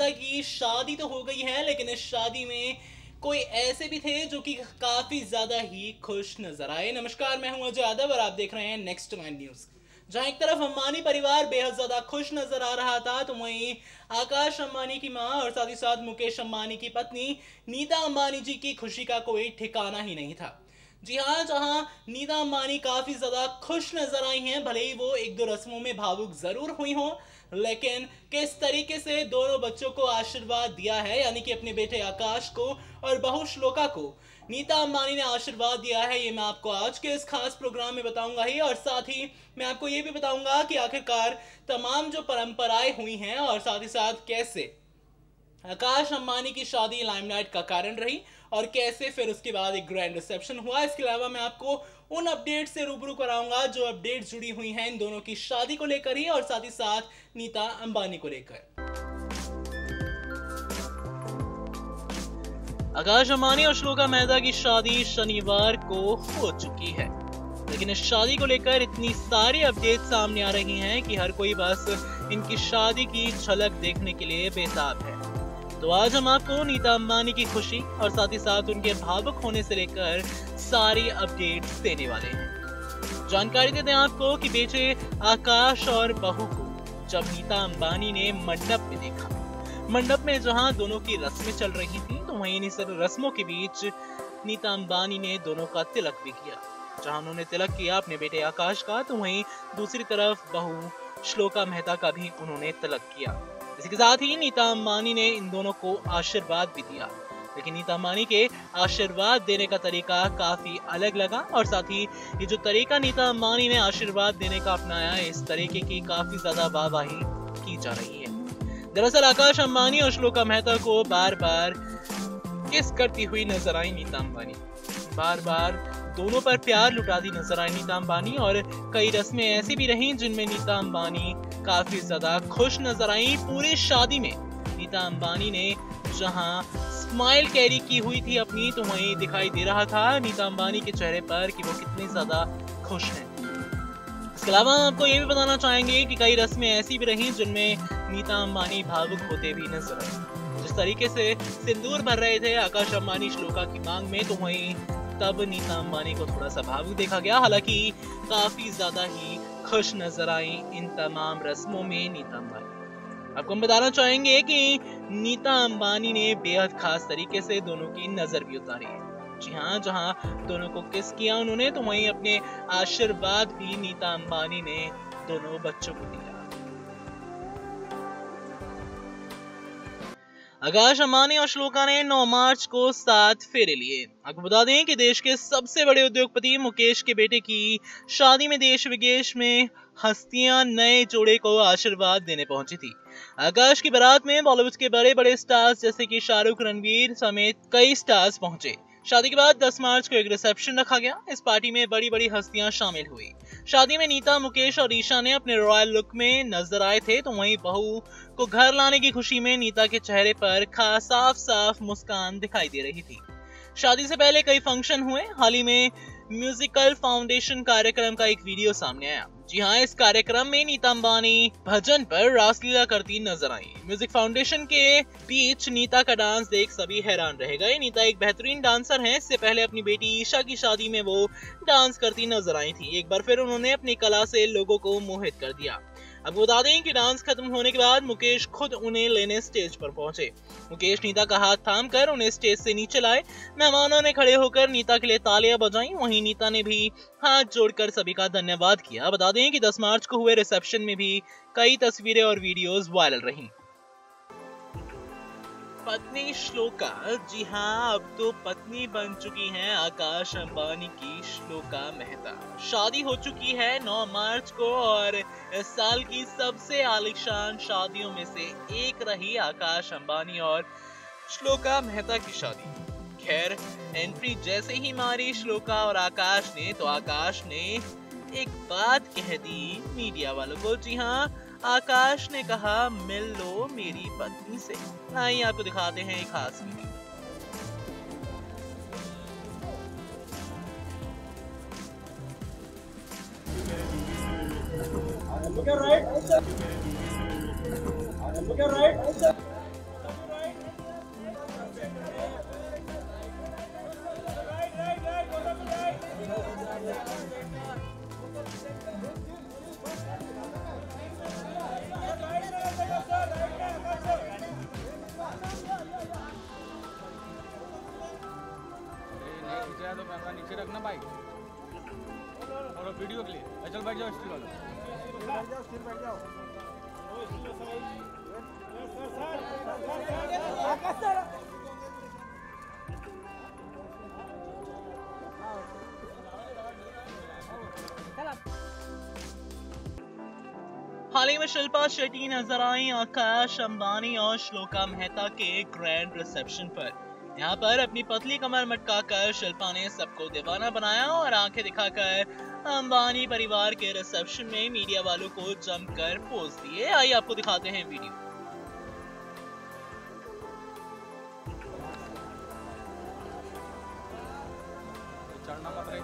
मेहता की शादी तो हो गई है, लेकिन इस शादी में कोई ऐसे भी थे जो कि काफी ज्यादा ही खुश नजर आए। नमस्कार, मैं हूं अजय यादव और आप देख रहे हैं नेक्स्ट 9 न्यूज। जहां एक तरफ अंबानी परिवार बेहद ज्यादा खुश नजर आ रहा था, तो वहीं आकाश अंबानी की मां और साथ ही साथ मुकेश अंबानी की पत्नी नीता अंबानी जी की खुशी का कोई ठिकाना ही नहीं था। जी हाँ, जहां नीता अंबानी काफी ज्यादा खुश नजर आई हैं, भले ही वो एक दो रस्मों में भावुक जरूर हुई हों, लेकिन किस तरीके से दोनों बच्चों को आशीर्वाद दिया है, यानी कि अपने बेटे आकाश को और बहू श्लोका को नीता अंबानी ने आशीर्वाद दिया है, ये मैं आपको आज के इस खास प्रोग्राम में बताऊंगा ही। और साथ ही मैं आपको ये भी बताऊंगा कि आखिरकार तमाम जो परंपराएं हुई हैं और साथ ही साथ कैसे आकाश अंबानी की शादी लाइमलाइट का कारण रही और कैसे फिर उसके बाद एक ग्रैंड रिसेप्शन हुआ। इसके अलावा मैं आपको उन अपडेट से रूबरू कराऊंगा जो अपडेट जुड़ी हुई हैं इन दोनों की शादी को लेकर ही और साथ ही साथ नीता अंबानी को लेकर। आकाश अंबानी और श्लोका मेहता की शादी शनिवार को हो चुकी है, लेकिन इस शादी को लेकर इतनी सारी अपडेट सामने आ रही हैं कि हर कोई बस इनकी शादी की झलक देखने के लिए बेताब है। तो आज हम आपको नीता अंबानी की खुशी और साथ ही साथ उनके भावुक होने से लेकर सारी अपडेट्स देने वाले हैं। जानकारी देते हैं आपको कि बेटे आकाश और बहू को जब नीता अंबानी ने मंडप में देखा, मंडप में जहां दोनों की रस्में चल रही थी, तो वहीं इन सब रस्मों के बीच नीता अंबानी ने दोनों का तिलक भी किया। जहां उन्होंने तिलक किया अपने बेटे आकाश का, तो वहीं दूसरी तरफ बहू श्लोका मेहता का भी उन्होंने तिलक किया। इसी के साथ ही नीता अंबानी ने इन दोनों को आशीर्वाद भी दिया, लेकिन नीता अंबानी के आशीर्वाद देने का तरीका काफी अलग लगा और साथ ही ये जो तरीका नीता अंबानी ने आशीर्वाद देने का अपनाया है, इस तरीके की काफी ज्यादा वाहवाही की जा रही है। दरअसल आकाश अंबानी और श्लोका मेहता को बार बार किस करती हुई नजर आई नीता अंबानी, बार बार दोनों पर प्यार लुटाती नजर आई नीता अंबानी। और कई रस्में ऐसी भी रहीं जिनमें नीता अंबानी काफी ज्यादा खुश नजर आई। पूरी शादी में नीता अंबानी ने जहां स्माइल कैरी की हुई थी अपनी, तो वहीं दिखाई दे रहा था नीता अंबानी के चेहरे पर कि वो कितनी ज्यादा खुश हैं। इसके अलावा आपको ये भी बताना चाहेंगे कि कई रस्में ऐसी भी रहीं जिनमें नीता अंबानी भावुक होते भी नजर आए। जिस तरीके से सिंदूर भर रहे थे आकाश अंबानी श्लोका की मांग में, तो वहीं तब नीता अंबानी को थोड़ा सा भावुक देखा गया। हालांकि काफी ज्यादा ही खुश नजर आई इन तमाम रस्मों में नीता अंबानी। आपको हम बताना चाहेंगे कि नीता अंबानी ने बेहद खास तरीके से दोनों की नजर भी उतारी है। जी हाँ, जहां दोनों को किस किया उन्होंने, तो वहीं अपने आशीर्वाद भी नीता अंबानी ने दोनों बच्चों को दिया। आकाश अंबानी और श्लोका ने 9 मार्च को 7 फेरे लिए। आपको बता दें कि देश के सबसे बड़े उद्योगपति मुकेश के बेटे की शादी में देश विदेश में हस्तियां नए जोड़े को आशीर्वाद देने पहुंची थी। आकाश की बारात में बॉलीवुड के बड़े बड़े स्टार्स जैसे कि शाहरुख, रणवीर समेत कई स्टार्स पहुंचे। शादी के बाद 10 मार्च को एक रिसेप्शन रखा गया। इस पार्टी में बड़ी बड़ी हस्तियां शामिल हुई। शादी में नीता, मुकेश और ईशा ने अपने रॉयल लुक में नजर आए थे, तो वहीं बहू को घर लाने की खुशी में नीता के चेहरे पर खास साफ साफ मुस्कान दिखाई दे रही थी। शादी से पहले कई फंक्शन हुए। हाल ही में म्यूजिकल फाउंडेशन कार्यक्रम का एक वीडियो सामने आया। जी हाँ, इस कार्यक्रम में नीता अंबानी भजन पर रासलीला करती नजर आई। म्यूजिक फाउंडेशन के बीच नीता का डांस देख सभी हैरान रह गए। नीता एक बेहतरीन डांसर हैं। इससे पहले अपनी बेटी ईशा की शादी में वो डांस करती नजर आई थी। एक बार फिर उन्होंने अपनी कला से लोगों को मोहित कर दिया। अब बता दें कि डांस खत्म होने के बाद मुकेश खुद उन्हें लेने स्टेज पर पहुंचे। मुकेश नीता का हाथ थामकर उन्हें स्टेज से नीचे लाए। मेहमानों ने खड़े होकर नीता के लिए तालियां बजाई। वहीं नीता ने भी हाथ जोड़कर सभी का धन्यवाद किया। बता दें कि 10 मार्च को हुए रिसेप्शन में भी कई तस्वीरें और वीडियोस वायरल रहीं। पत्नी श्लोका, जी हाँ, अब तो पत्नी बन चुकी हैं आकाश अंबानी की श्लोका मेहता। शादी हो चुकी है 9 मार्च को और इस साल की सबसे आलीशान शादियों में से एक रही आकाश अंबानी और श्लोका मेहता की शादी। खैर, एंट्री जैसे ही मारी श्लोका और आकाश ने, तो आकाश ने एक बात कह दी मीडिया वालों को। जी हाँ, आकाश ने कहा, मिल लो मेरी पत्नी से। आइए आपको दिखाते हैं एक खास वीडियो। तो कैमरा नीचे रखना भाई और वीडियो के लिए चल बैठ जाओ स्टिल वाला बैठ जाओ स्टिल बैठ जाओ हाल ही में शिल्पा शेट्टी नजर आई आकाश अंबानी और श्लोका मेहता के ग्रैंड रिसेप्शन पर। यहाँ पर अपनी पतली कमर मटकाकर शिल्पा ने सबको दीवाना बनाया और आंखें दिखाकर अंबानी परिवार के रिसेप्शन में मीडिया वालों को जमकर पोज दिए। आइए आपको दिखाते हैं वीडियो। चढ़ना मत रे।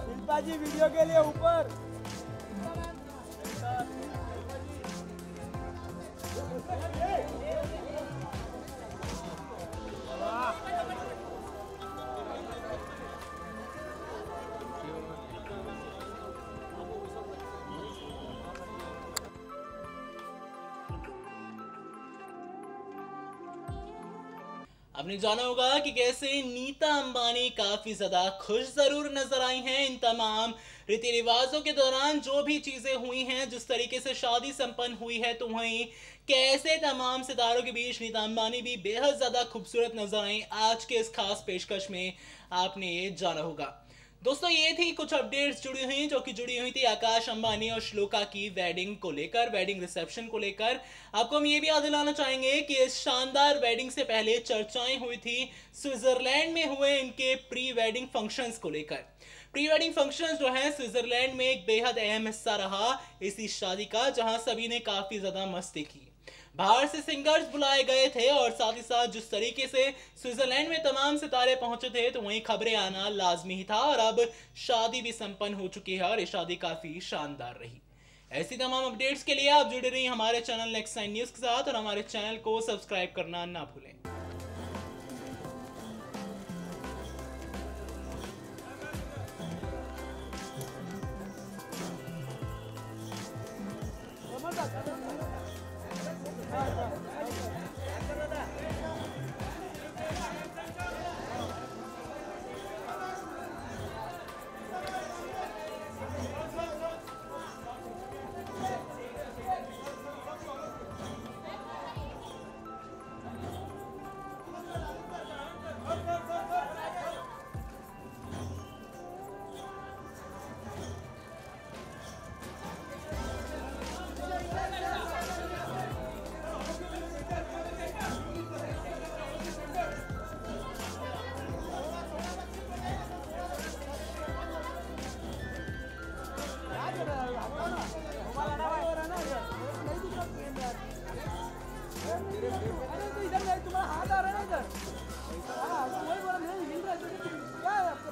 शिल्पा जी वीडियो के लिए ऊपर आपने जाना होगा कि कैसे नीता अंबानी काफी ज्यादा खुश जरूर नजर आई हैं इन तमाम रीति रिवाजों के दौरान। जो भी चीजें हुई हैं, जिस तरीके से शादी संपन्न हुई है, तो वहीं कैसे तमाम सितारों के बीच नीता अंबानी भी बेहद ज्यादा खूबसूरत नजर आई। आज के इस खास पेशकश में आपने ये जाना होगा। दोस्तों, ये थी कुछ अपडेट्स जुड़ी हुई थी आकाश अंबानी और श्लोका की वेडिंग को लेकर, वेडिंग रिसेप्शन को लेकर। आपको हम ये भी याद दिलाना चाहेंगे कि इस शानदार वेडिंग से पहले चर्चाएं हुई थी स्विट्जरलैंड में हुए इनके प्री वेडिंग फंक्शंस को लेकर। प्री वेडिंग फंक्शंस जो है स्विट्जरलैंड में एक बेहद अहम हिस्सा रहा इसी शादी का, जहां सभी ने काफी ज्यादा मस्ती की। बाहर से सिंगर्स बुलाए गए थे और साथ ही साथ जिस तरीके से स्विट्जरलैंड में तमाम सितारे पहुंचे थे, तो वहीं खबरें आना लाजमी ही था। और अब शादी भी संपन्न हो चुकी है और ये शादी काफी शानदार रही। ऐसी तमाम अपडेट्स के लिए आप जुड़े रहिए हमारे चैनल नेक्स्ट 9 न्यूज के साथ और हमारे चैनल को सब्सक्राइब करना ना भूलें। तुम्हारा हाथ आ रहा है ना इधर। हाँ, वही बोला नहीं हिल रहा है, क्या है आपको?